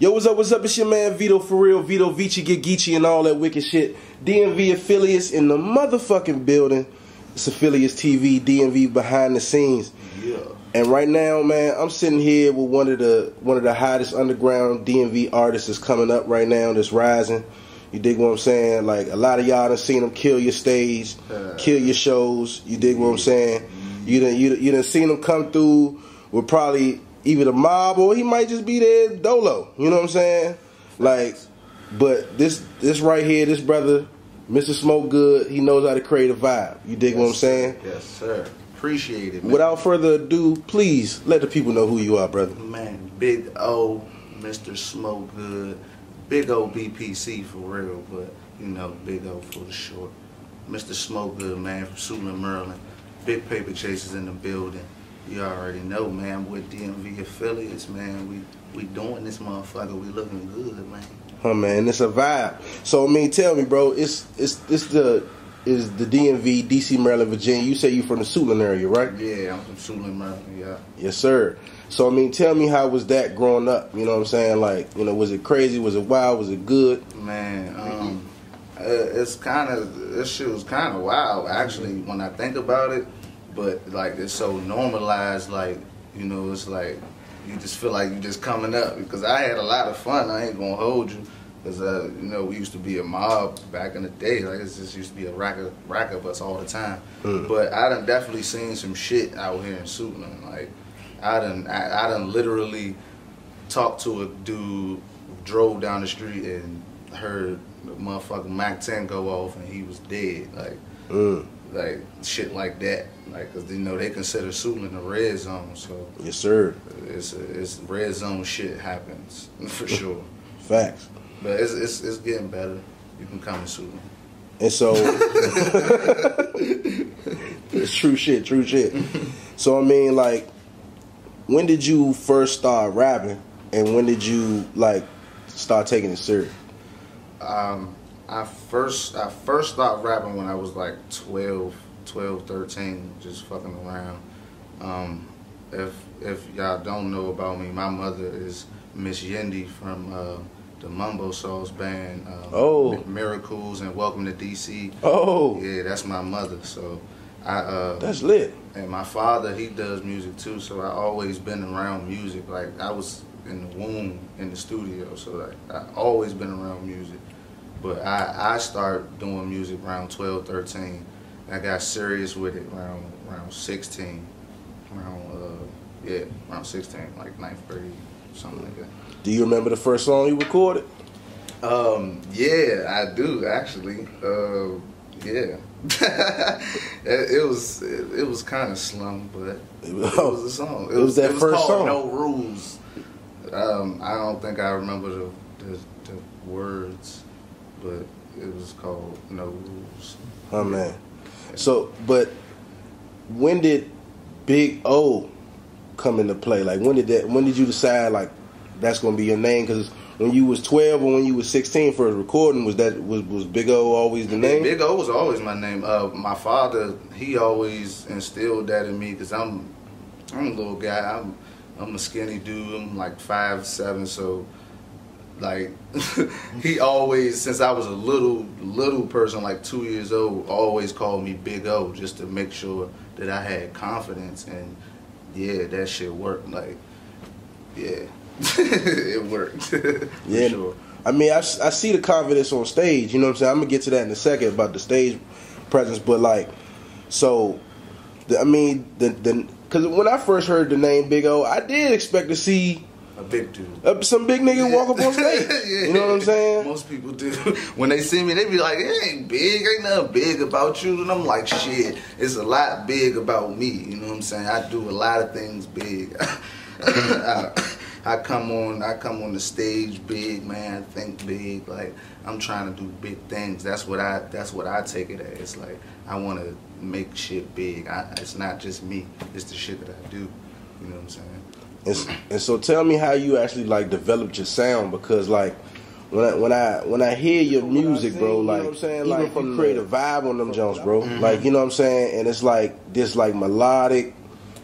Yo, what's up, It's your man Vito for real, Vito Vici get Geechee and all that wicked shit. DMV affiliates in the motherfucking building. It's Affiliates TV, DMV behind the scenes. Yeah. And right now, man, I'm sitting here with one of the hottest underground DMV artists that's coming up right now, that's rising. You dig what I'm saying? Like, a lot of y'all done seen him kill your stage, kill your shows. You dig what I'm saying? You done seen him come through with probably either the mob or he might just be there dolo. You know what I'm saying? Like, but this right here, this brother, Mr. SmokeGood, he knows how to create a vibe. You dig what I'm saying? Yes, sir. Appreciate it, man. Without further ado, please let the people know who you are, brother. Man, Big O, Mr. SmokeGood. Big O BPC for real, but you know, Big O for the short. Mr. SmokeGood, man, from Suitland, Maryland. Big paper chasers in the building. You already know, man, with DMV affiliates, man. We doing this motherfucker. We looking good, man. Huh, man, it's a vibe. So I mean, tell me, bro, is the DMV, DC, Maryland, Virginia. You say you from the Suitland area, right? Yeah, I'm from Suitland, Maryland. Yeah. Yes, sir. So I mean, tell me, how was that growing up? You know what I'm saying? Like, you know, was it crazy? Was it wild? Was it good? Man, it's kind of, this shit was kind of wild actually when I think about it. But like, it's so normalized, like, you know, it's like you just feel like you just coming up. Because I had a lot of fun. I ain't gonna hold you. Because, you know, we used to be a mob back in the day. Like, it just used to be a rack of us all the time. But I done definitely seen some shit out here in Suitland. Like, I done literally talked to a dude, drove down the street and heard the motherfucking Mac 10 go off and he was dead. Like shit like that. Like, cause you know they consider Suitland a red zone, so yes, sir. It's red zone shit happens for sure. Facts. But it's getting better. You can come to Suitland. And so it's true shit. So I mean, like, when did you first start rapping, and when did you like start taking it serious? I first started rapping when I was like 12, 13, just fucking around. If y'all don't know about me, my mother is Miss Yendi from the Mumbo Sauce band, Miracles and Welcome to DC. Oh, yeah, that's my mother. So that's lit. And my father, he does music too. So I always been around music. Like, I was in the womb in the studio, so like I always been around music. But I started doing music around 12, 13. I got serious with it around 16. Around 16, like 9th grade, something like that. Do you remember the first song you recorded? Yeah, I do actually. Yeah. it was kind of slum, but it was a song. It was that first song. No Rules. I don't think I remember the words. But it was called No Rules. Oh, man. So, but when did Big O come into play? Like, when did you decide, like, that's going to be your name? Because when you was 12 or when you was 16 for a recording, was Big O always the name? Big O was always my name. My father, he always instilled that in me because I'm a little guy. I'm a skinny dude. I'm like 5'7", so like he always, since I was a little person, like 2 years old, always called me Big O just to make sure that I had confidence. And yeah, that shit worked. Like, yeah, it worked. Yeah, sure. I mean, I see the confidence on stage. You know what I'm saying? I'm gonna get to that in a second about the stage presence. But like, so because when I first heard the name Big O, I did expect to see a big dude. Some big nigga walk up on stage. Yeah. You know what I'm saying? Most people do. When they see me, they be like, it ain't big. Ain't nothing big about you. And I'm like, shit, it's a lot big about me. You know what I'm saying? I do a lot of things big. I come on the stage big, man. I think big. Like, I'm trying to do big things. That's what I take it as. It's like, I want to make shit big. It's not just me. It's the shit that I do. You know what I'm saying? And so tell me how you actually like developed your sound, because like when I hear your music, bro, like, you know what I'm saying, like, you create a vibe on them Jones, bro. Like, you know what I'm saying, and it's like this like melodic,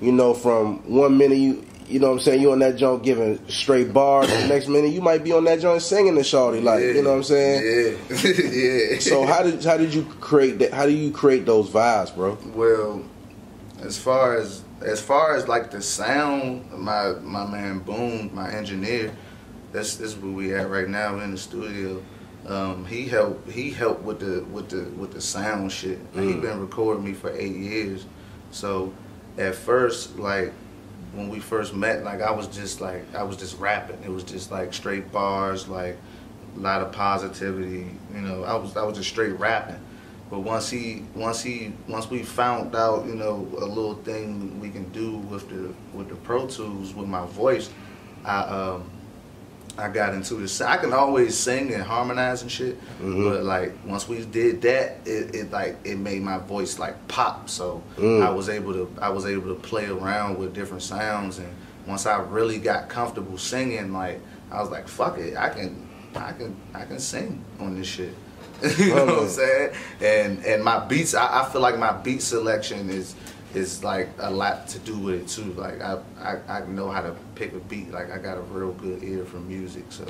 you know, from 1 minute you know what I'm saying, you on that joint giving straight bars, and the next minute you might be on that joint singing to shorty, like, you know what I'm saying? Yeah. So how did you create that? How do you create those vibes, bro? Well, as far as like the sound, my man Boom, my engineer, this is where we at right now in the studio. He helped with the sound shit. He been recording me for 8 years. So at first, like when we first met, like I was just rapping. It was just like straight bars, like a lot of positivity. You know, I was just straight rapping. But once we found out, you know, a little thing we can do with the Pro Tools with my voice, I got into this. I can always sing and harmonize and shit, but like once we did that, it made my voice like pop. So I was able to play around with different sounds, and once I really got comfortable singing, like I was like, fuck it, I can sing on this shit. You know what I'm saying? And my beats, I feel like my beat selection is like a lot to do with it too. Like I know how to pick a beat. Like I got a real good ear for music, so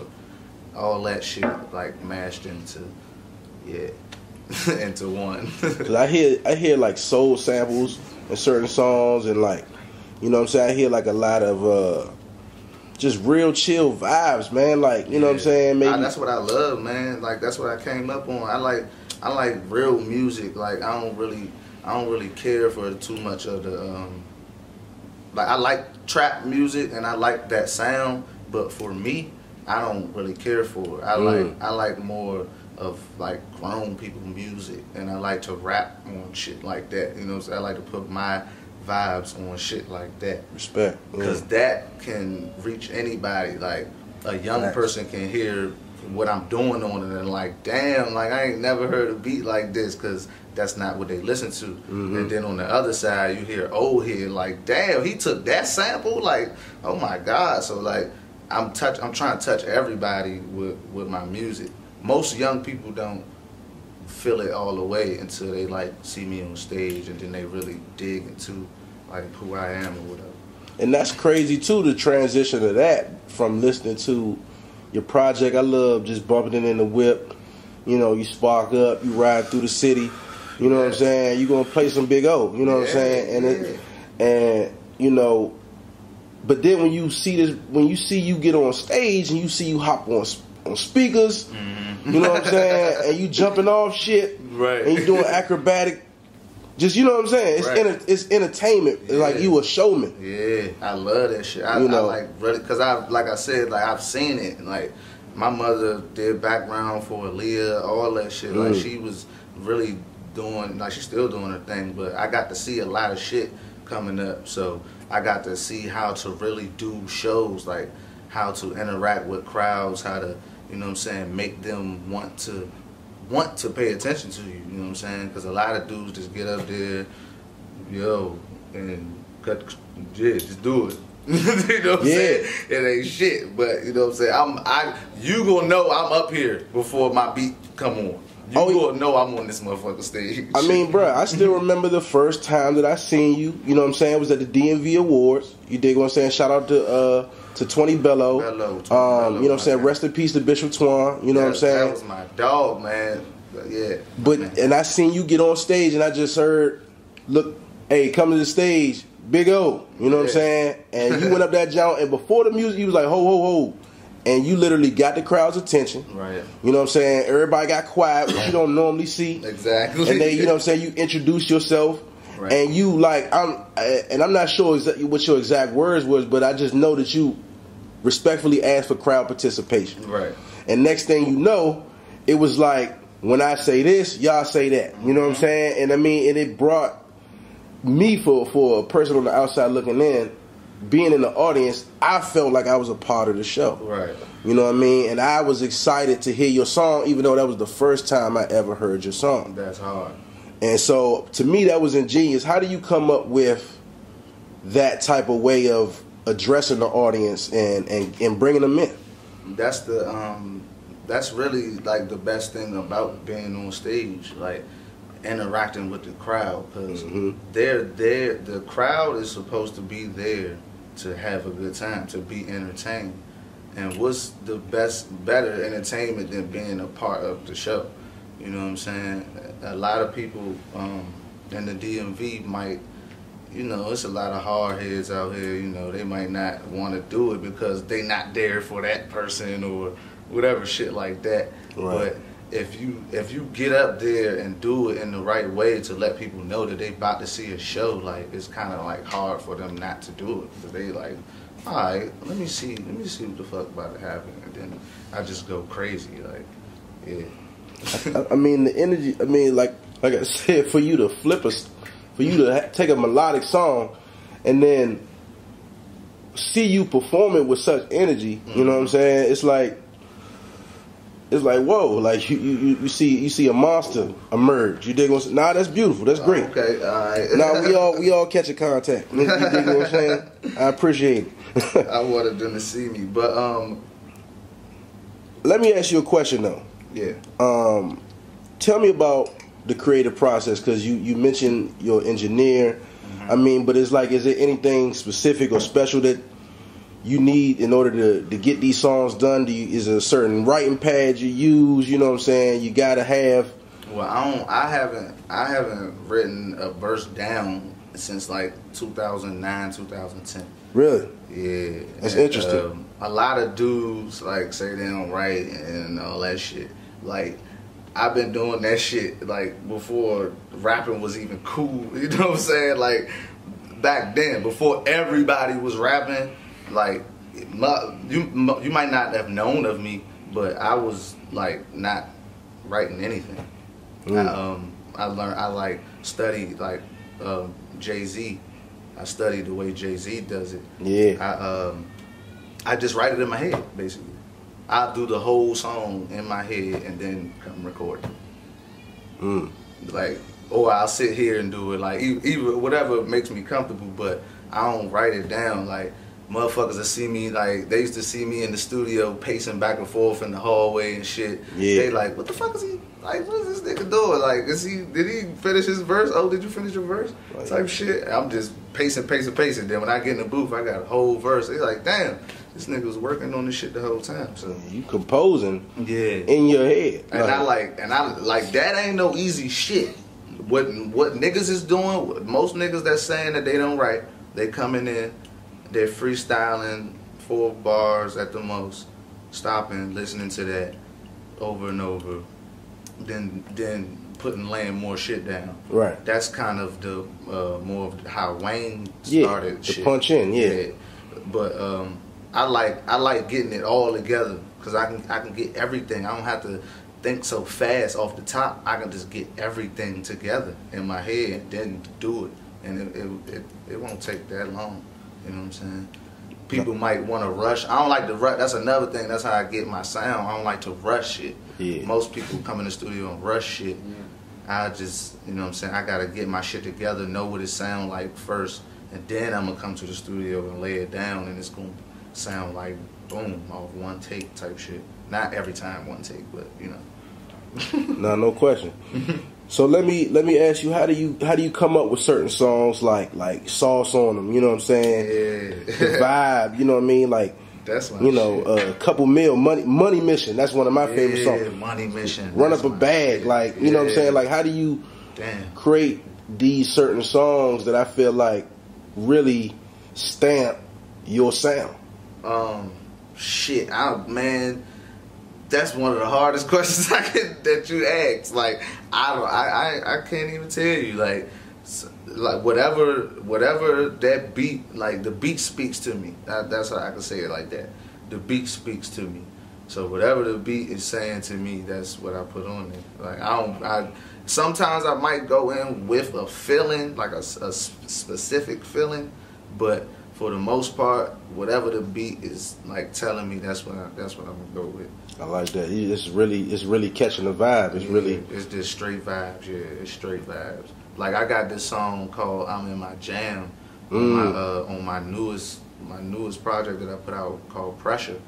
all that shit like mashed into into one. Cause I hear like soul samples in certain songs, and like, you know what I'm saying, I hear like a lot of just real chill vibes, man. Like, you know what I'm saying? Maybe that's what I love, man. Like that's what I came up on. I like real music. Like I don't really care for too much of the like I like trap music and I like that sound, but for me, I don't really care for it. I like more of like grown people music, and I like to rap on shit like that. You know what I'm saying? I like to put my vibes on shit like that. Respect. Because that can reach anybody. Like a young person can hear what I'm doing on it and like, damn, like I ain't never heard a beat like this, because that's not what they listen to. And then on the other side, you hear old head like, damn, he took that sample, like, oh my God. So like, I'm trying to touch everybody with my music. Most young people don't feel it all the way until they like see me on stage, and then they really dig into like who I am or whatever. And that's crazy too, the transition of that from listening to your project. I love just bumping it in the whip. You know, you spark up, you ride through the city. You know what I'm saying? You gonna play some Big O. You know what I'm saying? And you know, but then when you see this, when you see you get on stage and you see you hop on speakers, you know what I'm saying? And you jumping off shit, right? And you doing acrobatic. Just, you know what I'm saying? It's entertainment. It's like you a showman. Yeah, I love that shit. I like really, because like I said, like I've seen it. And like my mother did background for Aaliyah, all that shit. Like she was really doing, like she's still doing her thing. But I got to see a lot of shit coming up, so I got to see how to really do shows, like how to interact with crowds, how to, you know what I'm saying, make them want to pay attention to you, you know what I'm saying? Because a lot of dudes just get up there, and just do it. You know what I'm saying? It ain't shit, but you know what I'm saying? You gonna know I'm up here before my beat come on. You gonna know I'm on this motherfucking stage. I mean, bruh, I still remember the first time that I seen you. You know what I'm saying? It was at the DMV Awards. You dig what I'm saying? Shout out to 20 Bello. You know what I'm saying? Rest in peace to Bishop Twan. You know what I'm saying? That was my dog, man. But and I seen you get on stage, and I just heard, look, hey, come to the stage, Big O. You know what I'm saying? And you went up that joint, and before the music, you was like, ho, ho, ho. And you literally got the crowd's attention. Right. You know what I'm saying? Everybody got quiet, which you don't normally see. Exactly. And then, you know what I'm saying, you introduce yourself. Right. And you like, I'm not sure what your exact words was, but I just know that you respectfully asked for crowd participation. Right. And next thing you know, it was like, when I say this, y'all say that. You know what I'm saying? And I mean, and it brought me, for a person on the outside looking in, being in the audience, I felt like I was a part of the show. Right. You know what I mean? And I was excited to hear your song, even though that was the first time I ever heard your song. That's hard. And so, to me, that was ingenious. How do you come up with that type of way of addressing the audience and bringing them in? That's really like the best thing about being on stage, like interacting with the crowd, because the crowd is supposed to be there to have a good time, to be entertained. And what's the better entertainment than being a part of the show? You know what I'm saying? A lot of people in the DMV might, you know, it's a lot of hard heads out here, you know, they might not want to do it because they not there for that person or whatever shit like that. Right. But if you get up there and do it in the right way to let people know that they about to see a show, like, it's kind of like hard for them not to do it. Because they like, all right, let me see what the fuck about to happen. And then I just go crazy, like, yeah. I mean, the energy, I mean, like I said, for you to take a melodic song and then see you perform it with such energy, you know what I'm saying? It's like, whoa, like you see a monster emerge. You dig what I'm saying? Nah, that's beautiful. That's great. Okay, all right. Nah, we all catch a contact. You dig what I'm saying? I appreciate it. I wanted them to see me, but let me ask you a question though. Yeah. Tell me about the creative process, because you mentioned your engineer. I mean, but it's like, is there anything specific or special that you need in order to get these songs done? Is there a certain writing pad you use? You know what I'm saying? You gotta have. Well, I haven't written a verse down since like 2009, 2010. Really? Yeah. That's interesting. A lot of dudes like say they don't write and all that shit. Like, I've been doing that shit like before rapping was even cool. You know what I'm saying? Like, back then, before everybody was rapping. Like, you might not have known of me, but I was like not writing anything. I studied like Jay-Z. I studied the way Jay-Z does it. Yeah. I just write it in my head, basically. I'll do the whole song in my head and then come record it. Like, or I'll sit here and do it, like, either whatever makes me comfortable, but I don't write it down. Like, motherfuckers that see me, like, they used to see me in the studio pacing back and forth in the hallway and shit. Yeah. They like, what the fuck is he, like, what is this nigga doing? Like, did he finish his verse? Oh, did you finish your verse? Right. Type shit. I'm just pacing. Then when I get in the booth, I got a whole verse. They like, damn, this nigga was working on this shit the whole time. So you composing in your head. And I like that ain't no easy shit. What niggas is doing, most niggas that's saying that they don't write, they coming in, they're freestyling 4 bars at the most, stopping, listening to that over and over, then laying more shit down. Right. That's kind of the more of how Wayne started. The punch in, yeah. But I like getting it all together because I can get everything. I don't have to think so fast off the top. I can just get everything together in my head and then do it, and it won't take that long. You know what I'm saying? People might want to rush. I don't like to rush. That's another thing. That's how I get my sound. I don't like to rush shit. Yeah. Most people come in the studio and rush shit. Yeah. I just, you know what I'm saying, I got to get my shit together, know what it sound like first, and then I'm going to come to the studio and lay it down, and it's going to sound like, boom, off one take type shit. Not every time one take, but, you know. No question. So let me ask you, how do you come up with certain songs like sauce on them? You know what I'm saying? Yeah. The vibe. You know what I mean? Like, that's my a couple mil, money mission. That's one of my favorite songs. Money mission. Run up a bag. Like, you know what I'm saying? Like, how do you create these certain songs that I feel like really stamp your sound? Man. That's one of the hardest questions that you ask. Like, I can't even tell you. Like whatever that beat, like, the beat speaks to me. That's how I can say it like that. The beat speaks to me. So whatever the beat is saying to me, that's what I put on it. Like, sometimes I might go in with a feeling, like a specific feeling, but for the most part, whatever the beat is like telling me, that's what I'm gonna go with. I like that. It's really catching the vibe. It's just straight vibes. Yeah, it's straight vibes. Like, I got this song called "I'm in My Jam" on my newest project that I put out called "Pressure."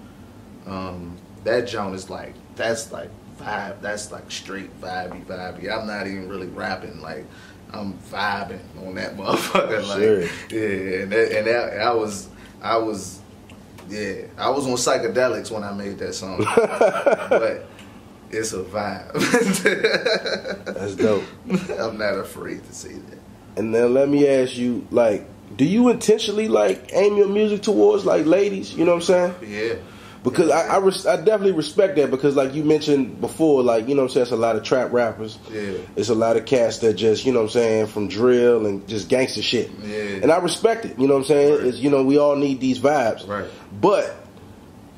That joint is like, that's like vibe. That's like straight vibey. I'm not even really rapping. Like, I'm vibing on that motherfucker. Like, yeah, and that I was on psychedelics when I made that song, but it's a vibe. That's dope. I'm not afraid to say that. And then let me ask you, like, do you intentionally like aim your music towards like ladies? You know what I'm saying? Yeah. Because I definitely respect that, because like you mentioned before, like, you know what I'm saying, it's a lot of trap rappers. Yeah. It's a lot of cats that just, you know what I'm saying, from drill and just gangster shit. Yeah. And I respect it, you know what I'm saying? Right. It's, you know, we all need these vibes. Right. But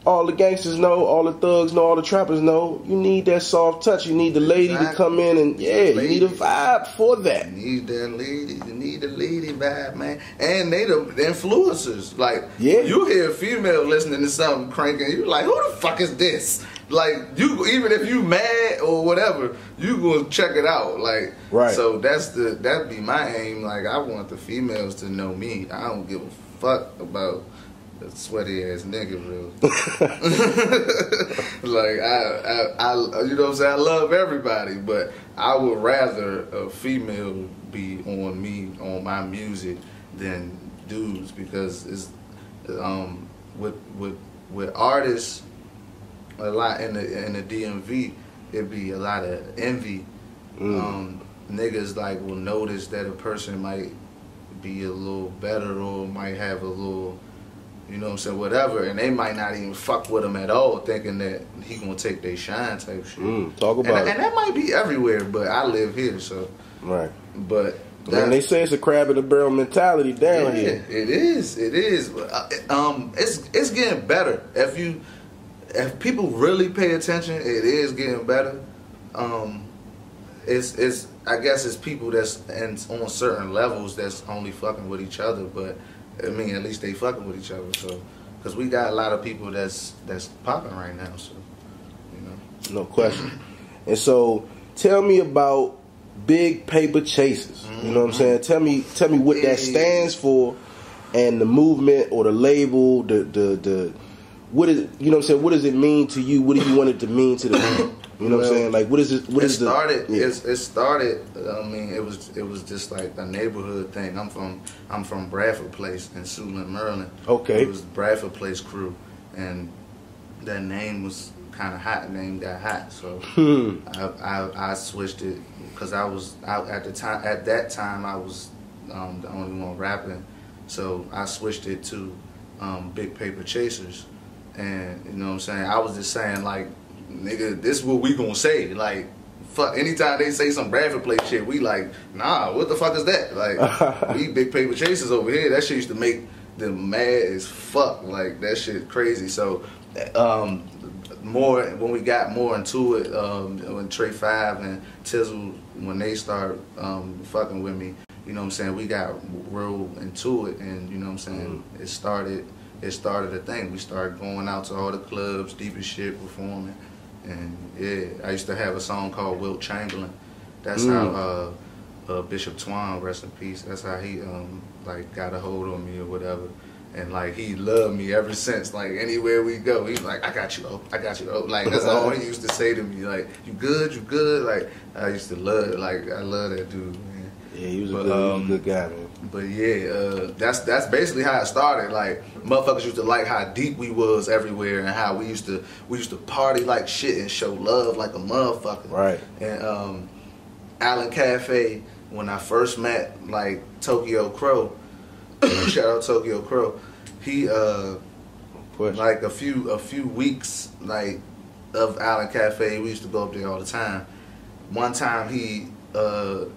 all the gangsters know, all the thugs know, all the trappers know, you need that soft touch. You need the lady to come in and, you need a vibe for that. You need that lady. You need the lady vibe, man. And they the influencers. Like, you hear a female listening to something cranking, you're like, who the fuck is this? Like, you, even if you mad or whatever, you gonna check it out. Like, so that'd be my aim. Like, I want the females to know me. I don't give a fuck about a sweaty ass nigga, real. Like, I, you know what I'm saying? I love everybody, but I would rather a female be on me, on my music, than dudes, because it's with artists, a lot in the DMV, it'd be a lot of envy. Niggas like will notice that a person might be a little better or might have a little, you know what I'm saying, whatever, and they might not even fuck with him at all, thinking that he gonna take their shine type shit. Talk about it. And that might be everywhere, but I live here, so. Right. But and they say it's a crab in the barrel mentality down here. It is. It's getting better. If people really pay attention, it is getting better. It's I guess it's people that's on certain levels that's only fucking with each other, but I mean, at least they fucking with each other. So, because we got a lot of people that's popping right now. So, you know, no question. And so, tell me about Big Paper Chasers. You know what I'm saying? Tell me what that stands for, and the movement or the label. The what is, you know what I'm saying? What does it mean to you? What do you want it to mean to the people? You know what I'm saying? Like, what is it? It started. I mean, it was just like a neighborhood thing. I'm from Bradford Place in Suitland, Maryland. Okay. It was Bradford Place crew, and that name was kind of hot. Name got hot, so I switched it because I was out at the time. At that time, I was the only one rapping, so I switched it to Big Paper Chasers, and you know what I'm saying. I was just saying like, nigga, this is what we gonna say. Like, fuck, anytime they say some Bradford Place shit, we like, nah, what the fuck is that? Like, we Big Paper Chasers over here. That shit used to make them mad as fuck. Like, that shit crazy. So, more when we got more into it, when Trey 5 and Tizzle, when they start fucking with me, you know what I'm saying, we got real into it, and you know what I'm saying, it started a thing. We started going out to all the clubs, deep as shit, performing. And yeah, I used to have a song called Wilt Chamberlain. That's how Bishop Twan, rest in peace, that's how he like got a hold on me or whatever. And like, he loved me ever since. Like, anywhere we go, he's like, I got you, I got you. Like, that's all he used to say to me. Like, you good? Like, I used to love it. Like, I love that dude, man. Yeah, he was a good guy, man. But yeah, that's basically how it started. Like, motherfuckers used to like how deep we was everywhere, and how we used to party like shit and show love like a motherfucker. Right. And Allen Cafe, when I first met like Tokyo Crow, shout out Tokyo Crow, he like a few weeks like of Allen Cafe, we used to go up there all the time. One time he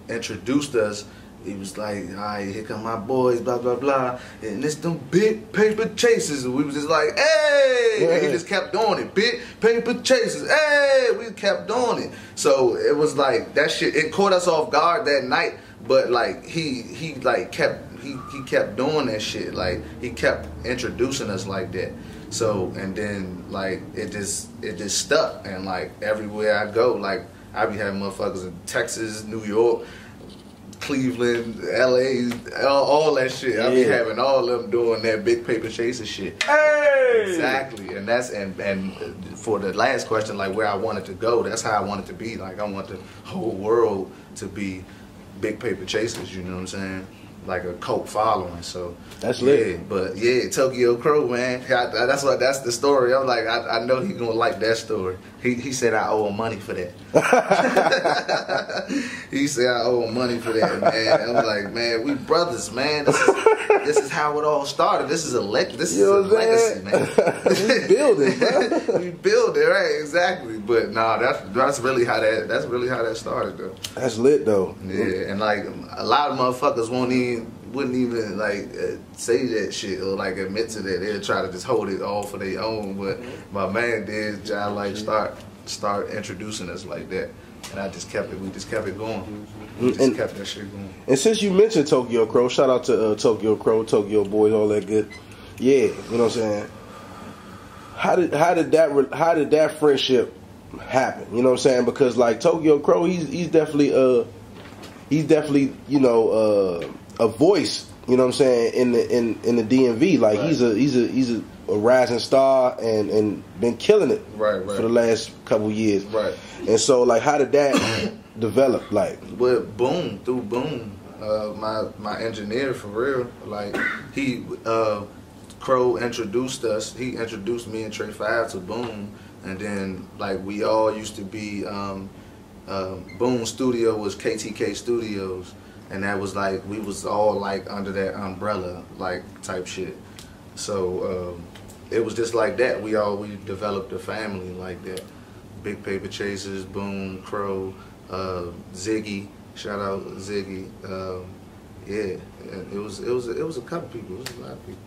introduced us. He was like, all right, here come my boys, blah, blah, blah. And it's them Big Paper Chasers. And we was just like, hey! And he just kept doing it. Big Paper Chasers, hey! We kept doing it. So it was like, that shit, it caught us off guard that night. But like, he like kept doing that shit. Like, he kept introducing us like that. So, and then like, it just stuck. And like, everywhere I go, like, I be having motherfuckers in Texas, New York, Cleveland, LA, all that shit. Yeah. I be having all of them doing that Big Paper Chaser shit. Hey! Exactly. And that's and for the last question, like where I wanted to go, that's how I want it to be. Like, I want the whole world to be Big Paper Chasers, you know what I'm saying? like a cult following. So that's lit. But yeah, Tokyo Crow, man. That's the story. I'm like, I know he gonna like that story. He said I owe him money for that. He said I owe him money for that, man. I'm like, man, we brothers, man. This is how it all started. This is a legacy, man. We building, bro. We building, right? Exactly. But nah, that's really how that started, though. That's lit, though. Yeah, and like a lot of motherfuckers wouldn't even like say that shit or like admit to that. They'll try to just hold it all for their own. But my man did, John, like start introducing us like that, and we just kept it going. We just kept that shit going. And since you mentioned Tokyo Crow, shout out to Tokyo Crow, Tokyo Boys, all that good. Yeah, you know what I'm saying. How did that friendship happen? You know what I'm saying? Because like Tokyo Crow, he's definitely a voice. You know what I'm saying in the DMV. Like right. he's a rising star and been killing it right. for the last couple years. Right. And so like how did that develop? Like with through Boom, my engineer for real. Like he Crow introduced us. He introduced me and Trey 5 to Boom, and then like we all used to be Boom Studio was KTK Studios. And that was like, we was all like under that umbrella, like type shit. So it was just like that. We developed a family like that. Big Paper Chasers, Boom, Crow, Ziggy. Shout out Ziggy. Yeah, and it was a couple people. It was a lot of people.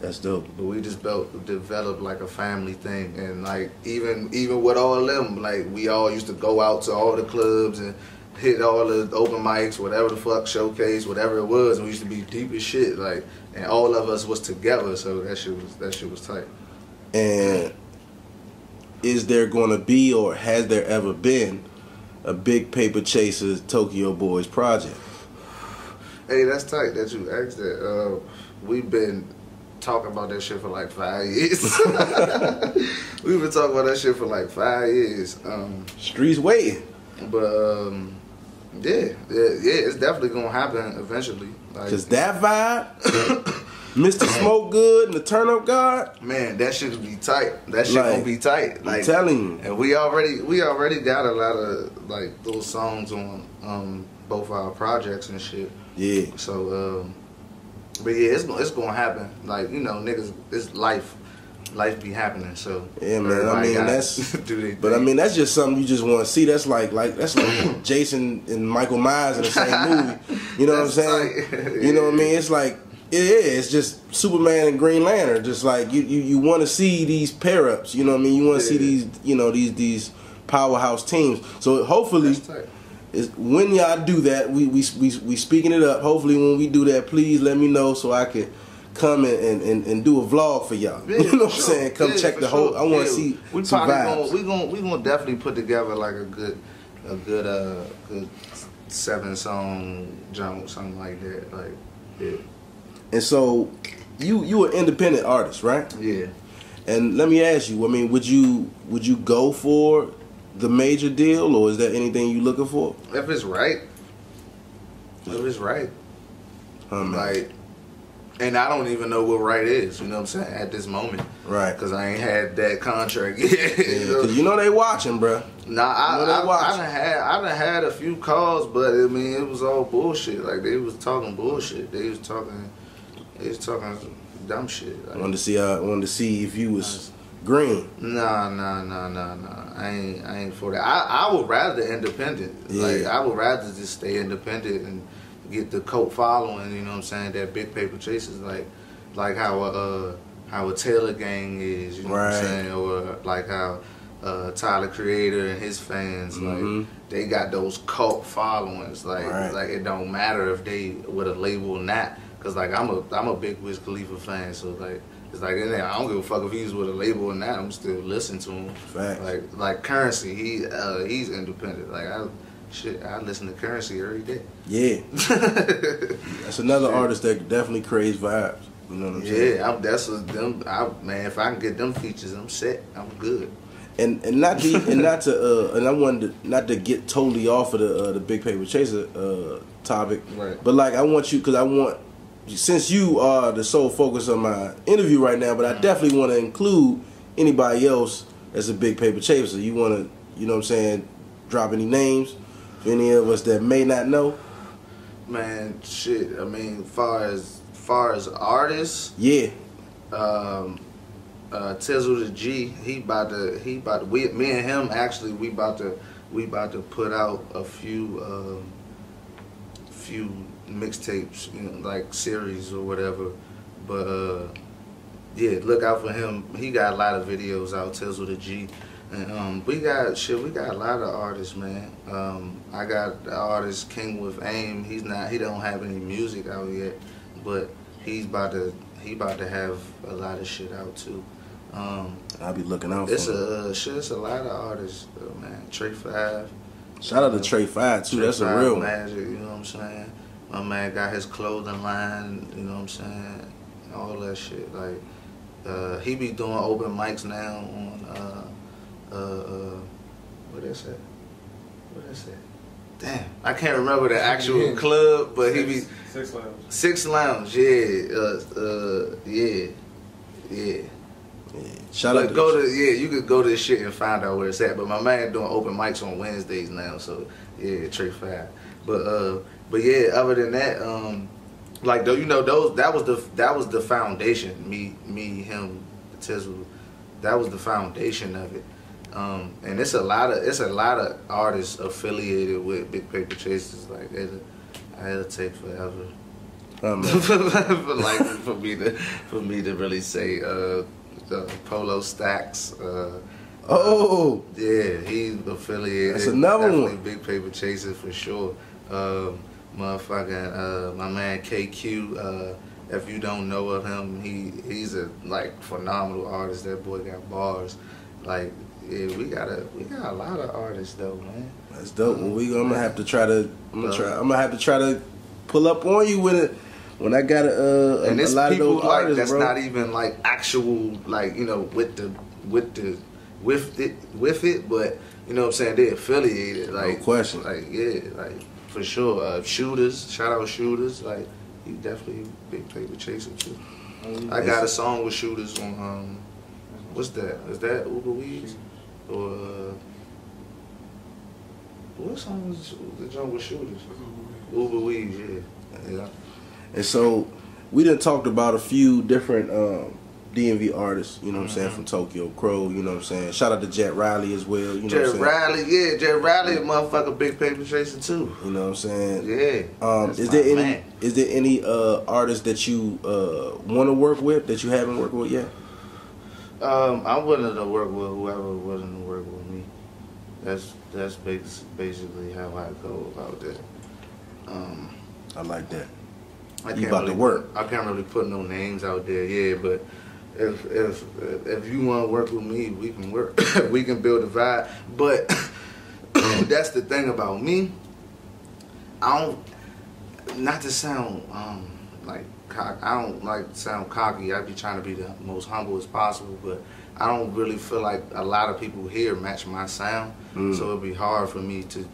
That's dope. But we just developed like a family thing, and like even with all of them, like we all used to go out to all the clubs and hit all the open mics, whatever the fuck, showcase, whatever it was, and we used to be deep as shit, like, and all of us was together, so that shit was tight. And is there gonna be, or has there ever been, a Big Paper Chasers Tokyo Boys project? Hey, that's tight that you asked that. We've been talking about that shit for like 5 years. We've been talking about that shit for like 5 years. Streets waiting. But yeah, it's definitely gonna happen eventually. Like, cause that vibe, Mr. SmokeGood and the Turn Up God, man, that shit be tight. That shit gonna be tight. Like, I'm telling you. And we already got a lot of like those songs on both our projects and shit. Yeah. So but yeah, it's gonna happen. Like, you know, niggas, it's life. Life be happening, so yeah, man. I mean, that's but I mean, that's just something you just want to see. That's like Jason and Michael Myers in the same movie. You know what I'm saying? Like, you know what I mean? It's like it's just Superman and Green Lantern. Just like you want to see these pair ups. You know what I mean? You want to see these powerhouse teams. So hopefully, when y'all do that, we speaking it up. Hopefully, when we do that, please let me know so I could come and do a vlog for y'all. Yeah, you know what I'm saying? Come check the whole. I want to see some vibes. We gonna definitely put together like a good 7-song jump, something like that. Like, yeah. And so, you an independent artist, right? Yeah. And let me ask you. I mean, would you go for the major deal, or is there anything you looking for? If it's right. Like. And I don't even know what right is, you know what I'm saying, at this moment. Right. Because I ain't had that contract yet. Because you know they watching, bro. Nah, I done had a few calls, but I mean, it was all bullshit. Like, they was talking bullshit. They was talking dumb shit. Like, wanted to see if you was green. Nah. I ain't for that. I would rather independent. Yeah. Like, I would rather just stay independent and get the cult following, you know what I'm saying, that Big Paper Chasers, like how a Taylor Gang is, you know what I'm saying, or like how Tyler Creator and his fans, like they got those cult followings, like it don't matter if they with a label or not, cause like I'm a big Wiz Khalifa fan, so like it's like in there, I don't give a fuck if he's with a label or not, I'm still listening to him. Facts. Like Currency, he's independent, like I listen to Currency every day. Yeah. That's another artist that definitely creates vibes. You know what I'm saying? Yeah, man, if I can get them features, I'm set. I'm good. And I wanted not to get totally off of the Big Paper Chaser topic. Right. But like I want you, because I want, since you are the sole focus of my interview right now, but I definitely want to include anybody else that's a big paper chaser. You want to, you know what I'm saying, drop any names for any of us that may not know? Man, shit. I mean, far as artists, yeah. Tizzle the G, me and him actually, we about to put out a few mixtapes, you know, like series or whatever. But yeah, look out for him. He got a lot of videos out, Tizzle the G. And we got a lot of artists, man. I got the artist King with Aim. He don't have any music out yet, but he about to have a lot of shit out too. I'll be looking out for it's a lot of artists, man. Trey 5. Shout out to Trey 5 too. That's a real magic, you know what I'm saying? My man got his clothing line, you know what I'm saying? All that shit. Like he be doing open mics now on what is that? Damn, I can't remember the actual club, but he be Six Lounge. Yeah. Shout out you could go to this shit and find out where it's at. But my man doing open mics on Wednesdays now, so yeah, Trey 5. But yeah, other than that, like you know, that was the foundation. Me, him, Tizzle, that was the foundation of it. And it's a lot of artists affiliated with Big Paper Chasers. Like it'll take forever. for me to really say Polo Stacks. Yeah, he's affiliated. That's another definitely one. Big Paper Chaser for sure. Motherfucking my man KQ. If you don't know of him, he's a like phenomenal artist. That boy got bars. Like yeah, we got a lot of artists though, man. That's dope. Well, I'm gonna have to try to pull up on you with it when I got a lot of those artists, that's bro. not even like actual, like, you know, with it, but you know what I'm saying, they affiliated, like, no question, like yeah, like for sure. Shooters, shout out Shooters, like he definitely Big Paper Chaser too. I got a song with Shooters on what's that? Is that Uber Weeds or what song was the joint with Shooters? Uber Weeds, yeah. And so we done talked about a few different DMV artists, you know what I'm saying, from Tokyo Crow, you know what I'm saying. Shout out to Jet Riley as well, you know Jet what I'm saying. Jet Riley, a motherfucker Big Paper Chaser too. You know what I'm saying? Yeah. Is there any artists that you want to work with that you haven't worked with yet? I'm willing to work with whoever willing to work with me. That's basically how I go about that. I like that. You about to work. I can't really put no names out there, yeah, but if you want to work with me, we can work. We can build a vibe. But that's the thing about me. I don't, not to sound like I don't like to sound cocky. I be trying to be the most humble as possible, but I don't really feel like a lot of people here match my sound. So it'd be hard for me to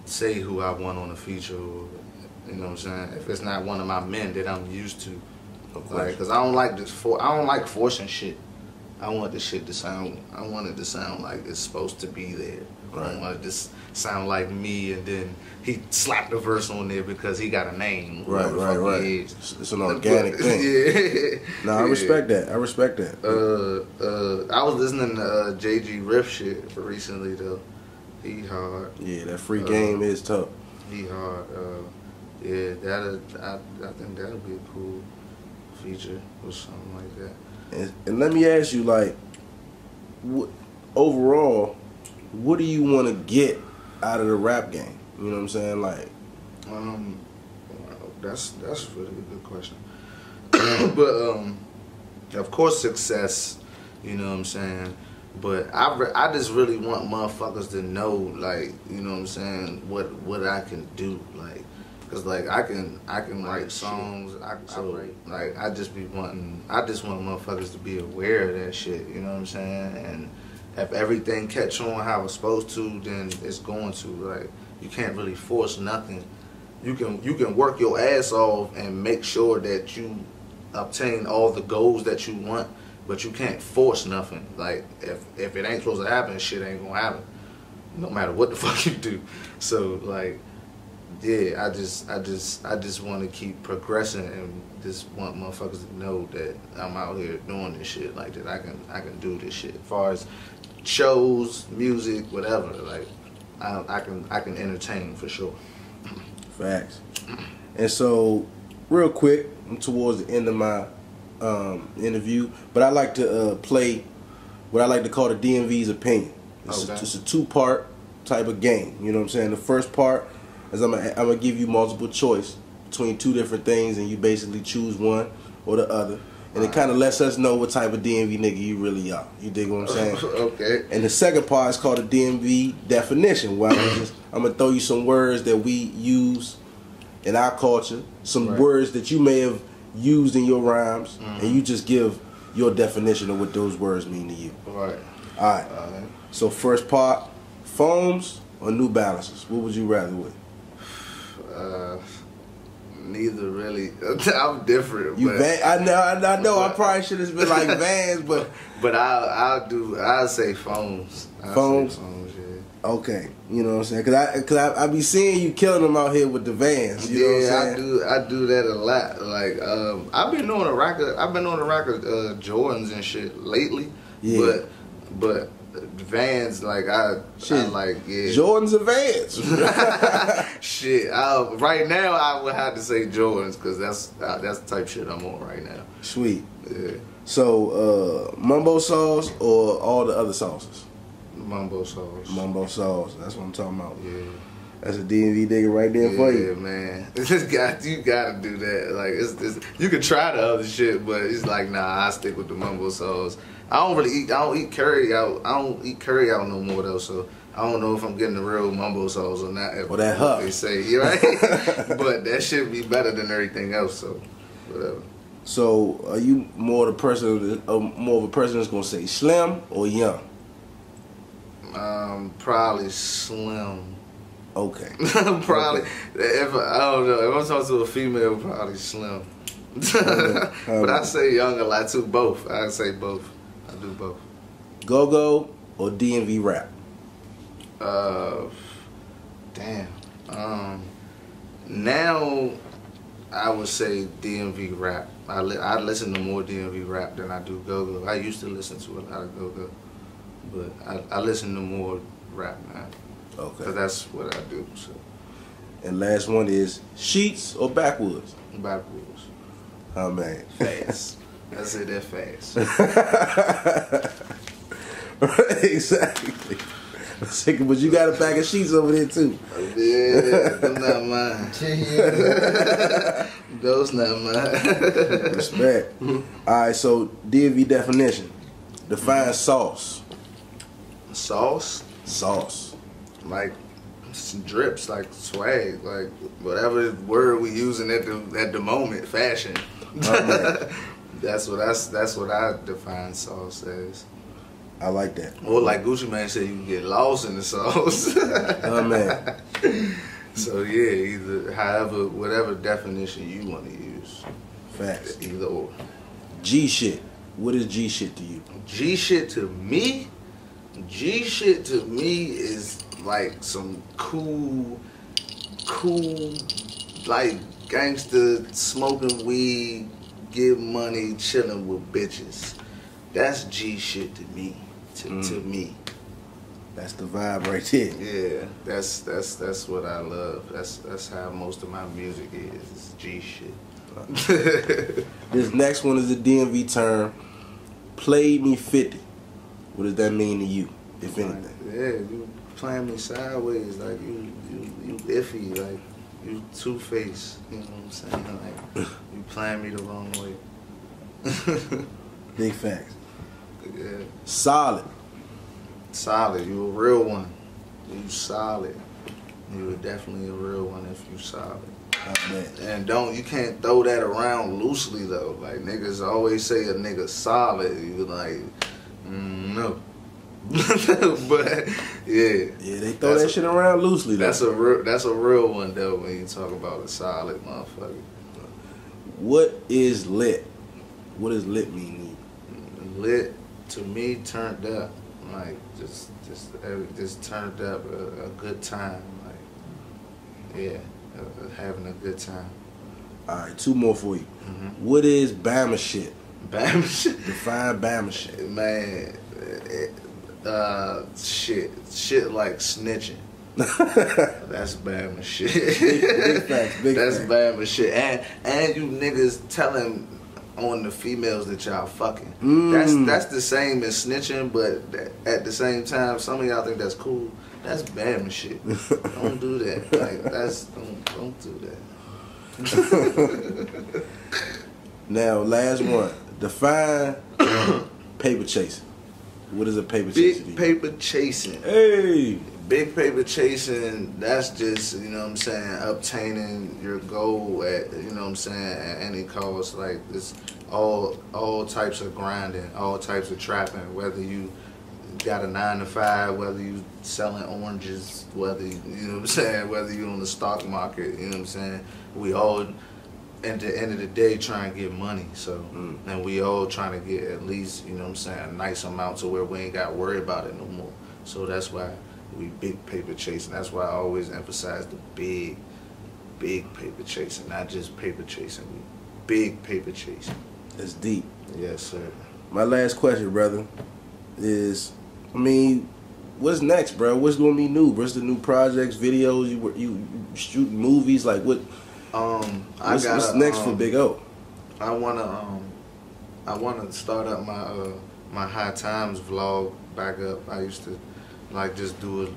say who I want on a feature. Or, you know what I'm saying? If it's not one of my men that I'm used to, like, cause I don't like forcing shit. I want the shit to sound. I want it to sound like it's supposed to be there. Right. I don't want it to sound like me, and then he slapped the verse on there because he got a name. Right. It's an organic thing. Yeah. No, I respect that. I Yeah, that free game is tough. He hard. Yeah, I think that'll be a cool feature or something like that. And let me ask you, like, overall, what do you want to get out of the rap game? You know what I'm saying? Like, that's really a good question. But of course, success. You know what I'm saying? But I just really want motherfuckers to know, like, you know what I'm saying, what I can do, like. Cause like I can write songs. I just want motherfuckers to be aware of that shit. You know what I'm saying? And if everything catch on how it's supposed to, then it's going to. Like you can't really force nothing. you can work your ass off and make sure that you obtain all the goals that you want, but you can't force nothing. Like if it ain't supposed to happen, shit ain't gonna happen, no matter what the fuck you do. So like, yeah, I just want to keep progressing and just want motherfuckers to know that I'm out here doing this shit, like that I can do this shit. As far as shows, music, whatever, like I can entertain for sure. Facts. And so, real quick, I'm towards the end of my interview, but I like to play what I like to call the DMV's opinion. It's a two-part type of game. You know what I'm saying? The first part is I'm gonna give you multiple choice between two different things, and you basically choose one or the other. And it kind of lets us know what type of DMV nigga you really are. You dig what I'm saying? Okay. And the second part is called the DMV definition, where I'm going to throw you some words that we use in our culture, some words that you may have used in your rhymes, and you just give your definition of what those words mean to you. Right. All right. So first part, foams or New Balances? What would you rather with? Neither really. I'm different. You but, I know. I probably should have been like Vans, but I'll say phones. Phones? Say phones, yeah. Okay, you know what I'm saying? Cause I be seeing you killing them out here with the Vans. You know what I'm saying? I do that a lot. Like I've been on a rack of Jordans and shit lately. Yeah. But Vans, like I like, yeah. Jordans and Vans. Shit. Right now I would have to say Jordans because that's the type shit I'm on right now. Sweet. Yeah. So mumbo sauce or all the other sauces? Mumbo sauce. Mumbo sauce. That's what I'm talking about. Yeah. That's a DMV nigga right there for you. Yeah, man. You gotta do that. Like it's you can try the other shit, but it's like, nah, I stick with the mumbo sauce. I don't eat curry out no more though, so I don't know if I'm getting the real mumbo sauce or not. Or that huff. They say, you right? But that should be better than everything else, so whatever. So are you more of a person that's gonna say slim or young? Probably slim. Okay. Probably. If I don't know, if I'm talking to a female, probably slim. But I say young a lot too. Both. I say both. I do both. Go-go or DMV rap? Damn. Now I would say DMV rap. I listen to more DMV rap than I do go-go. I used to listen to a lot of go-go, but I listen to more rap now. Okay. Because that's what I do. So. And last one is sheets or backwoods? Backwoods. Oh man. Fast. I say that fast. Exactly. But you got a pack of sheets over there too. Yeah, those not mine. Those not mine. Respect. Alright, so DMV definition. Define sauce. Sauce? Sauce. Like drips, like swag, like whatever word we using at the moment, fashion. That's what I define sauce as. I like that. Or like Gucci Mane said, you can get lost in the sauce. Oh man. So yeah, either whatever definition you want to use. Facts. Either or. G shit. What is G shit to you? G shit to me? G shit to me is like some cool, like gangster smoking weed, get money, chilling with bitches. That's G shit to me. To me. That's the vibe right there. Yeah, that's what I love. That's how most of my music is. It's G shit. This next one is a DMV term. Played me 50. What does that mean to you, if anything? Yeah, you playing me sideways, like you iffy, like you two-faced. You know what I'm saying? Like you playing me the wrong way. Big facts. Yeah. Solid. Solid. You a real one. You solid. You definitely a real one if you solid. Oh, man. And you can't throw that around loosely though. Like niggas always say a nigga solid. You like, no. But yeah, they throw that shit around loosely. Though. That's a real one though. When you talk about a solid motherfucker. What is lit? What does lit mean? Lit to me, turned up, like just turned up, a good time, like yeah, having a good time. All right, 2 more for you. What is Bama shit? Bama shit. Define Bama shit. Man, shit like snitching. That's Bama shit. Big facts. That's Bama shit. And you niggas telling on the females that y'all fucking. That's the same as snitching, but at the same time, some of y'all think that's cool. That's Bama shit. Don't do that. Like don't do that. Now, last one. Define paper chasing. What is a paper chasing? Big paper chasing. Hey. Big paper chasing, that's just, you know what I'm saying, obtaining your goal at, you know what I'm saying, at any cost. Like, it's all types of grinding, all types of trapping, whether you got a 9 to 5, whether you selling oranges, whether, you know what I'm saying, whether you on the stock market, you know what I'm saying. We all, at the end of the day, trying to get money. So, and we all trying to get at least, you know what I'm saying, a nice amount to where we ain't got to worry about it no more. So that's why we big paper chasing. That's why I always emphasize the big paper chasing, not just paper chasing. We big paper chasing. That's deep. Yes, sir. My last question, brother, is, I mean, what's next, bro? What's gonna be new? What's the new projects, videos? You shooting movies? Like what? What's next for Big O? I wanna start up my High Times vlog back up. I used to like just do a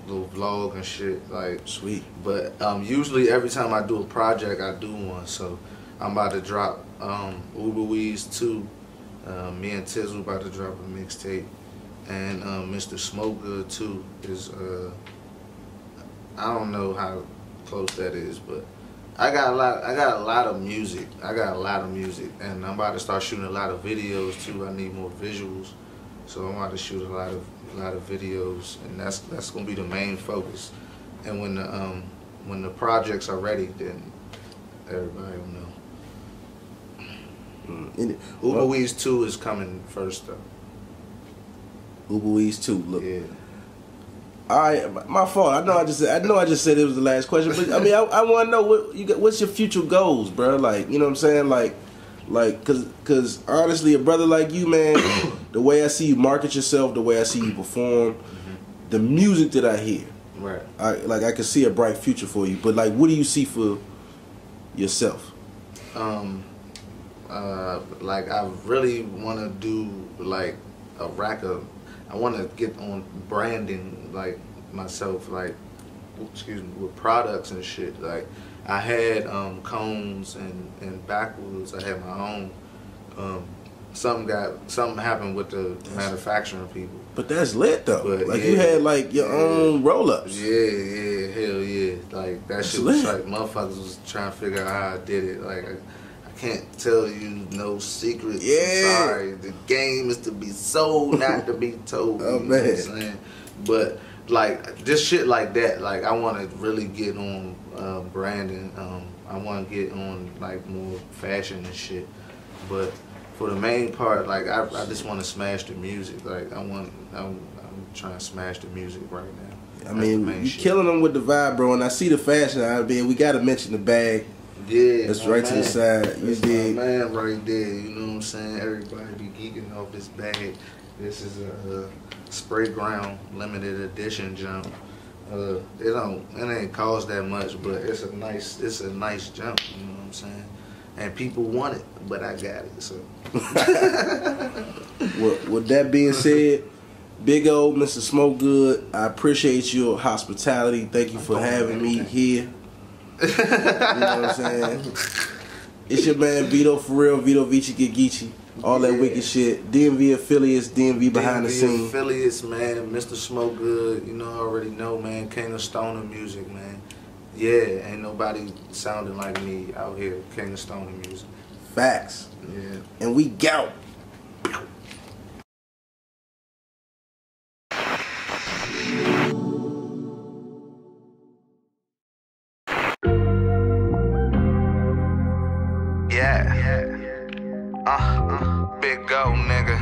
little vlog and shit, like sweet. But usually every time I do a project, I do one. So I'm about to drop Uber Weeds 2. Me and Tizzle about to drop a mixtape, and Mr. SmokeGood 2 is I don't know how close that is, but I got a lot of music. And I'm about to start shooting a lot of videos too. I need more visuals, so I'm about to shoot a lot of videos, and that's gonna be the main focus. And when the projects are ready, then everybody will know. Uber Weeds 2 is coming first though. Uber Weeds 2, look. Yeah. All right, my fault. I know I just said it was the last question, but I mean, I want to know what's your future goals, bro? Like, you know what I'm saying? Like, cause honestly, a brother like you, man, the way I see you market yourself, the way I see you perform, the music that I hear, right? I can see a bright future for you. But like, what do you see for yourself? Like I really want to do like a rack of. I want to get on branding like myself, like with products and shit. Like I had cones and backwoods. I had my own. Something happened with the manufacturing people. But that's lit though. But like yeah, you had like your own roll ups. Yeah, hell yeah. Like that shit was like motherfuckers was trying to figure out how I did it. Like I can't tell you no secrets. Yeah. I'm sorry. The game is to be sold, not to be told. Oh, you know what I'm saying? But like just shit like that. Like I want to really get on branding. I want to get on like more fashion and shit. But for the main part, like I just want to smash the music. Like I'm trying to smash the music right now. I mean, you killing them with the vibe, bro. And I see the fashion out of it. We got to mention the bag. Yeah, that's right to the side. You dig? My man right there. You know what I'm saying? Everybody be geeking off this bag. This is a spray ground limited edition jump. It ain't cost that much, but it's a nice jump. You know what I'm saying? And people want it, but I got it. So. With that being said, Big O, Mr. SmokeGood, I appreciate your hospitality. Thank you for having me here. You know what I'm saying? It's your man Vito for real, Vito Vici Gigici. All that wicked shit. DMV affiliates, DMV behind the scenes. Affiliates, man. Mr. SmokeGood, you know, I already know, man. King of Stoner music, man. Yeah, ain't nobody sounding like me out here. King of Stoner music. Facts. Yeah. And we gout. Big go, nigga.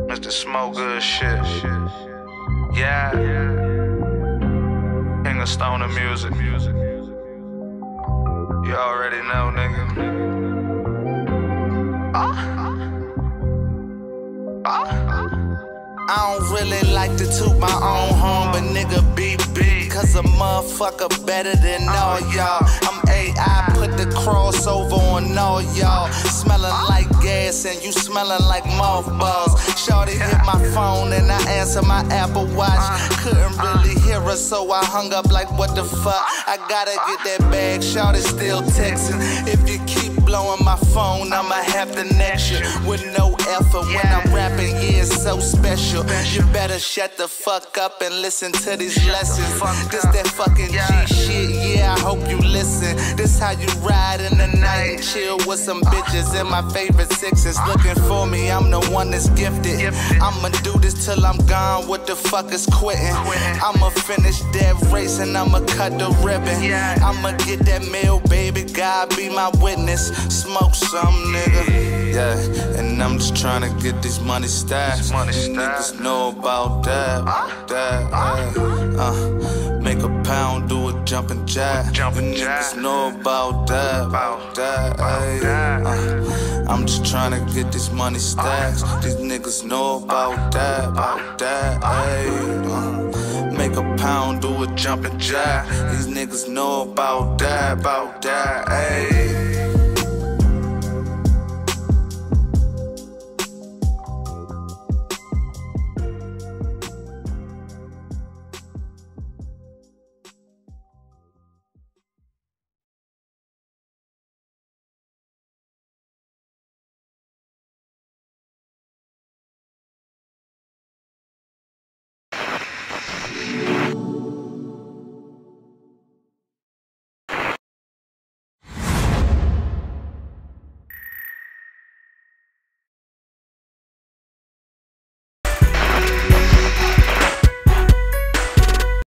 Mr. SmokeGood shit. Yeah. King of stoner music. You already know, nigga. I don't really like to toot my own horn, but nigga BB, cause a motherfucker better than all y'all. I'm AI, put the crossover on all y'all. Smelling like gas and you smelling like mothballs. Shorty hit my phone and I answer my Apple Watch. Couldn't really hear her, so I hung up like what the fuck. I gotta get that bag, shorty still texting. If you keep blowing my phone, I'ma have to next you with no effort. When I'm rapping, yeah, it's so special. You better shut the fuck up and listen to these lessons. This that fucking G shit, yeah, I hope you listen. This how you ride in the night and chill with some bitches in my favorite sixes. Looking for me, I'm the one that's gifted. I'ma do this till I'm gone, what the fuck is quitting? I'ma finish that race and I'ma cut the ribbon. I'ma get that meal, baby, God be my witness. Smoke some, nigga. Yeah, and I'm just trying to get these money stacks. Niggas know about that. Make a pound, do a jumping jack. Niggas know about that. I'm just trying to get these money stacks. These niggas know about that. Make a pound, do a jumping jack. These niggas know about that.